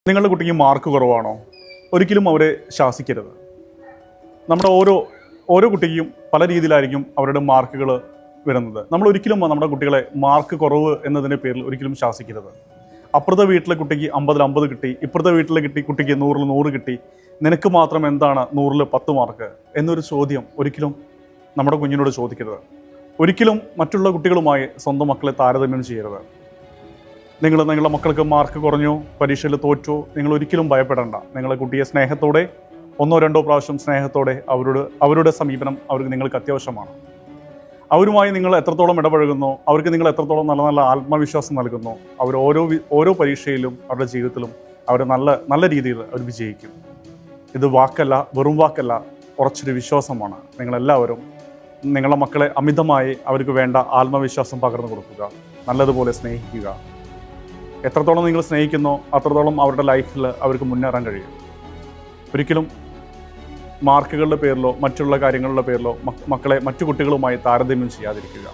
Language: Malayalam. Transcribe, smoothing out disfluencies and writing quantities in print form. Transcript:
നിങ്ങളുടെ കുട്ടിക്ക് മാർക്ക് കുറവാണോ? ഒരിക്കലും അവരെ ശാസിക്കരുത്. നമ്മുടെ ഓരോ കുട്ടിക്കും പല രീതിയിലായിരിക്കും അവരുടെ മാർക്കുകൾ വരുന്നത്. നമ്മൾ ഒരിക്കലും നമ്മുടെ കുട്ടികളെ മാർക്ക് കുറവ് എന്നതിൻ്റെ പേരിൽ ഒരിക്കലും ശാസിക്കരുത്. അപ്പുറത്തെ വീട്ടിലെ കുട്ടിക്ക് 50-ൽ 50 കിട്ടി, ഇപ്പുറത്തെ വീട്ടിലെ കുട്ടിക്ക് 100-ൽ 100 കിട്ടി, നിനക്ക് മാത്രം എന്താണ് 100-ൽ 10 മാർക്ക് എന്നൊരു ചോദ്യം ഒരിക്കലും നമ്മുടെ കുഞ്ഞിനോട് ചോദിക്കരുത്. ഒരിക്കലും മറ്റുള്ള കുട്ടികളുമായി സ്വന്തം മക്കളെ താരതമ്യം ചെയ്യരുത്. നിങ്ങളുടെ മക്കൾക്ക് മാർക്ക് കുറഞ്ഞു, പരീക്ഷയിൽ തോറ്റു, നിങ്ങൾ ഒരിക്കലും ഭയപ്പെടേണ്ട. നിങ്ങളെ കുട്ടിയെ സ്നേഹത്തോടെ 1-2 പ്രാവശ്യം സ്നേഹത്തോടെ അവരുടെ സമീപനം നിങ്ങൾക്ക് അത്യാവശ്യമാണ്. അവരുമായി നിങ്ങൾ എത്രത്തോളം ഇടപഴകുന്നു, അവർക്ക് നിങ്ങൾ എത്രത്തോളം നല്ല നല്ല ആത്മവിശ്വാസം നൽകുന്നു, അവർ ഓരോ പരീക്ഷയിലും അവരുടെ ജീവിതത്തിലും അവർ നല്ല രീതിയിൽ അവർ വിജയിക്കും. ഇത് വാക്കല്ല, വെറും വാക്കല്ല, കുറച്ചൊരു വിശ്വാസമാണ്. നിങ്ങളെല്ലാവരും നിങ്ങളുടെ മക്കളെ അമിതമായി അവർക്ക് വേണ്ട ആത്മവിശ്വാസം പകർന്നു കൊടുക്കുക, നല്ലതുപോലെ സ്നേഹിക്കുക. എത്രത്തോളം നിങ്ങൾ സ്നേഹിക്കുന്നോ അത്രത്തോളം അവരുടെ ലൈഫിൽ അവർക്ക് മുന്നേറാൻ കഴിയും. ഒരിക്കലും മാർക്കുകളുടെ പേരിലോ മറ്റുള്ള കാര്യങ്ങളുടെ പേരിലോ മക്കളെ മറ്റു കുട്ടികളുമായി താരതമ്യം ചെയ്യാതിരിക്കുക.